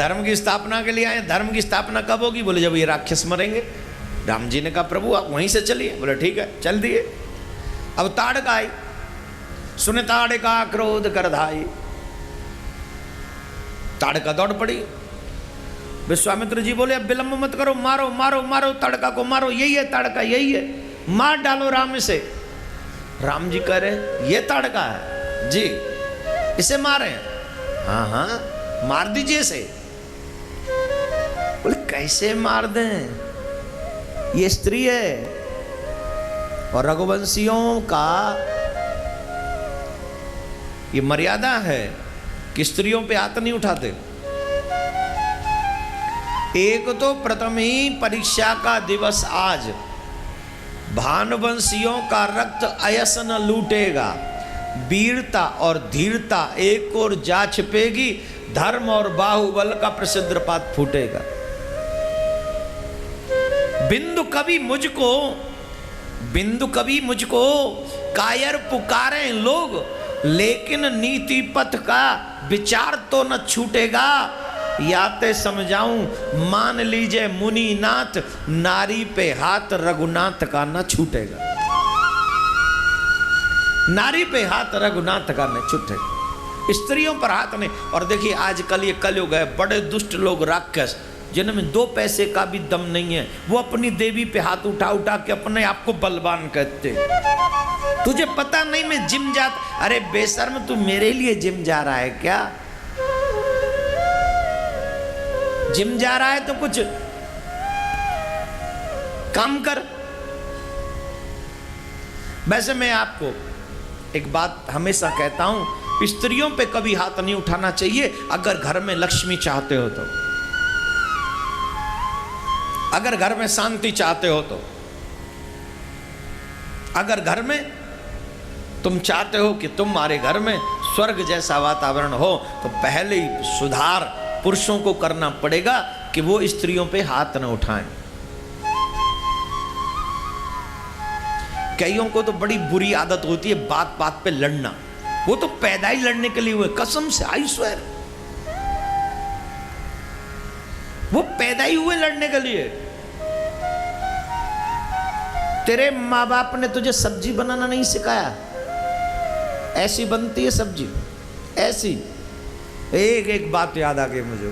धर्म की स्थापना के लिए आए। धर्म की स्थापना कब होगी? बोले जब ये राक्षस मरेंगे। राम जी ने कहा प्रभु आप वहीं से चलिए। बोले ठीक है चल दिए। अब ताड़का आई, सुने ताड़का क्रोध कर धाई। ताड़का दौड़ पड़ी। विश्वामित्र जी बोले अब विलंब मत करो, मारो मारो मारो ताड़का को मारो, यही है ताड़का, यही है, मार डालो राम से। राम जी कह रहे ये ताड़का है जी, इसे मारे? हाँ हाँ मार दीजिए इसे। बोले कैसे मार दें, ये स्त्री है और रघुवंशियों का ये मर्यादा है कि स्त्रियों पे हाथ नहीं उठाते। एक तो प्रथम ही परीक्षा का दिवस आज, भानुवंशियों का रक्त अयसन लूटेगा, वीरता और धीरता एक और जा छिपेगी, धर्म और बाहुबल का प्रसिद्ध फूटेगा। बिंदु कभी मुझको कायर पुकारे लोग, लेकिन नीति पथ का विचार तो न छूटेगा। याते समझाऊं मान लीजिए मुनिनाथ, नारी पे हाथ रघुनाथ का न छूटेगा। नारी पे हाथ रघुनाथ का न छूटेगा, स्त्रियों पर हाथ नहीं। और देखिए आजकल ये कलयुग है, बड़े दुष्ट लोग राक्षस जिनमें 2 पैसे का भी दम नहीं है, वो अपनी देवी पे हाथ उठा उठा के अपने आप को बलवान कहते। तुझे पता नहीं मैं जिम अरे बेशर्म तू मेरे लिए जिम जा रहा है क्या? जिम जा रहा है तो कुछ काम कर। वैसे मैं आपको एक बात हमेशा कहता हूं, स्त्रियों पे कभी हाथ नहीं उठाना चाहिए अगर घर में लक्ष्मी चाहते हो तो, अगर घर में शांति चाहते हो तो, अगर घर में तुम चाहते हो कि तुम्हारे घर में स्वर्ग जैसा वातावरण हो, तो पहले ही सुधार पुरुषों को करना पड़ेगा कि वो स्त्रियों पे हाथ न उठाएं। कईयों को तो बड़ी बुरी आदत होती है बात बात पे लड़ना, वो तो पैदा ही लड़ने के लिए हुए, कसम से आई स्वेयर, वो पैदा ही हुए लड़ने के लिए। तेरे माँ बाप ने तुझे सब्जी बनाना नहीं सिखाया? ऐसी बनती है सब्जी, ऐसी। एक बात याद आ गई मुझे।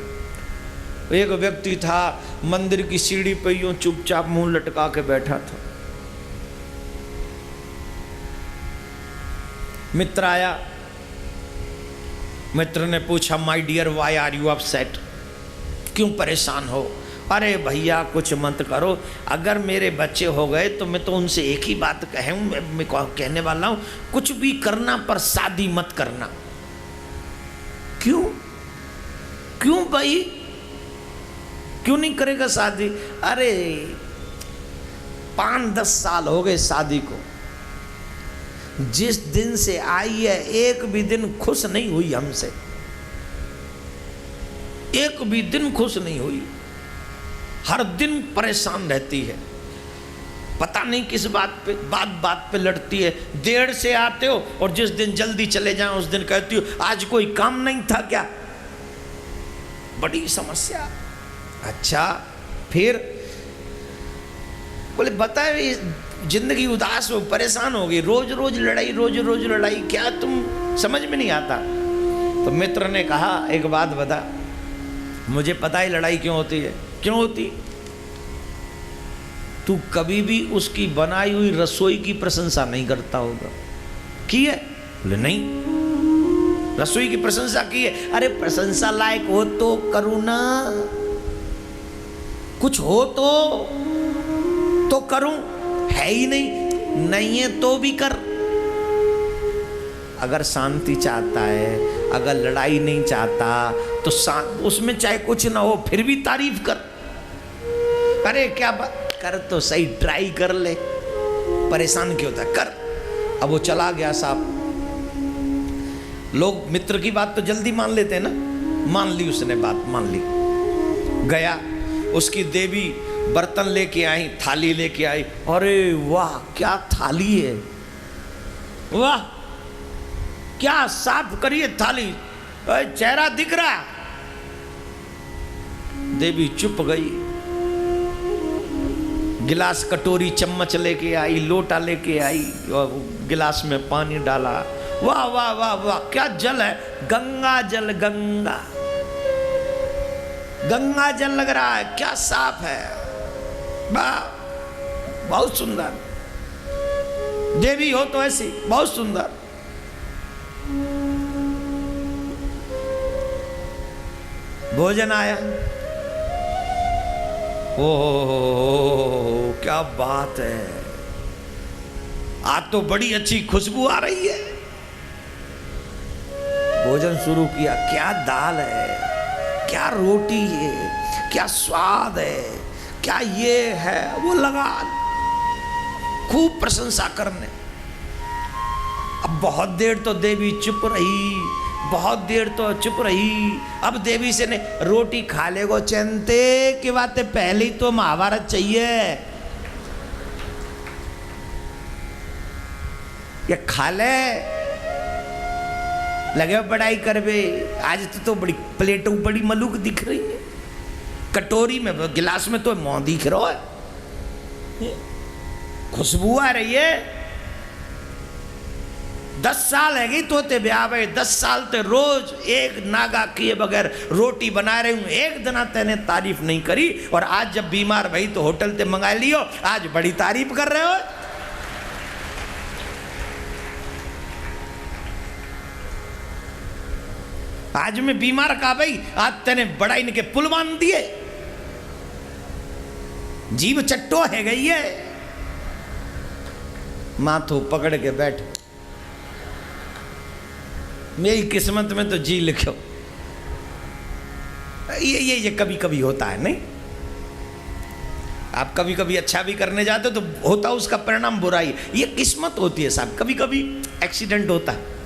एक व्यक्ति था, मंदिर की सीढ़ी पे यूं चुपचाप मुंह लटका के बैठा था। मित्र आया, मित्र ने पूछा my dear why are you upset, क्यों परेशान हो? अरे भैया कुछ मत करो, अगर मेरे बच्चे हो गए तो मैं तो उनसे एक ही बात मैं कहने वाला हूं, कुछ भी करना पर शादी मत करना। क्यों क्यों भाई, क्यों नहीं करेगा शादी? अरे 5-10 साल हो गए शादी को, जिस दिन से आई है एक भी दिन खुश नहीं हुई हमसे, एक भी दिन खुश नहीं हुई, हर दिन परेशान रहती है, पता नहीं किस बात पे, बात पे लड़ती है। देर से आते हो और जिस दिन जल्दी चले जाएं उस दिन कहती हो आज कोई काम नहीं था क्या? बड़ी समस्या। अच्छा फिर? बोले बताए जिंदगी उदास हो, परेशान हो गई, रोज रोज लड़ाई, रोज रोज लड़ाई, क्या तुम समझ में नहीं आता? तो मित्र ने कहा एक बात बता, मुझे पता है लड़ाई क्यों होती है। क्यों होती? तू कभी भी उसकी बनाई हुई रसोई की प्रशंसा नहीं करता होगा। की है? बोले नहीं, रसोई की प्रशंसा की है। अरे प्रशंसा लायक हो तो करूं ना, कुछ हो तो करूं, है ही नहीं, नहीं है तो भी कर। अगर शांति चाहता है, अगर लड़ाई नहीं चाहता तो उसमें चाहे कुछ ना हो फिर भी तारीफ कर। अरे क्या बात कर तो सही, ट्राई कर ले, परेशान क्यों होता, कर। अब वो चला गया साहब। लोग मित्र की बात तो जल्दी मान लेते हैं ना, मान ली उसने, बात मान ली। गया, उसकी देवी बर्तन लेके आई, थाली लेके आई। अरे वाह क्या थाली है, वाह क्या साफ करिए थाली, चेहरा दिख रहा। देवी चुप गई। गिलास कटोरी चम्मच लेके आई, लोटा लेके आई, गिलास में पानी डाला। वाह वाह वाह वाह, क्या जल है, गंगा जल, गंगा गंगा जल लग रहा है, क्या साफ है, वाह बहुत सुंदर। देवी हो तो ऐसी बहुत सुंदर। भोजन आया, ओह क्या बात है, आज तो बड़ी अच्छी खुशबू आ रही है। भोजन शुरू किया, क्या दाल है, क्या रोटी है, क्या स्वाद है, क्या ये है, वो लगा खूब प्रशंसा करने। अब बहुत देर तो देवी चुप रही, बहुत देर तो चुप रही। अब देवी से ने रोटी खा ले गो चंते की बातें, पहले ही तो महाभारत चाहिए। ये खा ले, लगे बड़ाई करबे, आज तो बड़ी प्लेट बड़ी मलूक दिख रही है, कटोरी में गिलास में तो मुंह दिख रहा है, खुशबू आ रही है। 10 साल है गई तोते ब्याह भाई, 10 साल ते रोज एक नागा किए बगैर रोटी बना रही हूं, एक दिन तेने तारीफ नहीं करी, और आज जब बीमार भाई तो होटल ते मंगा लियो, आज बड़ी तारीफ कर रहे हो। आज मैं बीमार का भाई, आज तेने बड़ा इनके पुल बांध दिए, जीव चट्टो है गई है। माथो पकड़ के बैठ, मेरी किस्मत में तो जी लिखो। ये कभी कभी होता है, नहीं? आप कभी कभी अच्छा भी करने जाते हो तो होता उसका परिणाम बुराई, ये किस्मत होती है साहब। कभी कभी एक्सीडेंट होता है,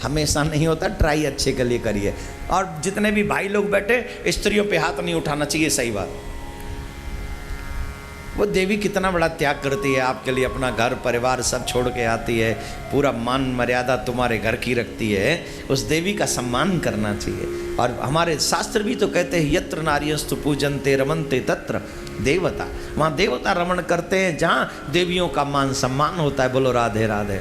हमेशा नहीं होता। ट्राई अच्छे के लिए करिए। और जितने भी भाई लोग बैठे, स्त्रियों पे हाथ नहीं उठाना चाहिए, सही बात। वो देवी कितना बड़ा त्याग करती है आपके लिए, अपना घर परिवार सब छोड़ के आती है, पूरा मान मर्यादा तुम्हारे घर की रखती है। उस देवी का सम्मान करना चाहिए। और हमारे शास्त्र भी तो कहते हैं, यत्र नार्यस्तु पूजन्ते रमन्ते तत्र देवता, वहाँ देवता रमण करते हैं, जहाँ देवियों का मान सम्मान होता है। बोलो राधे राधे।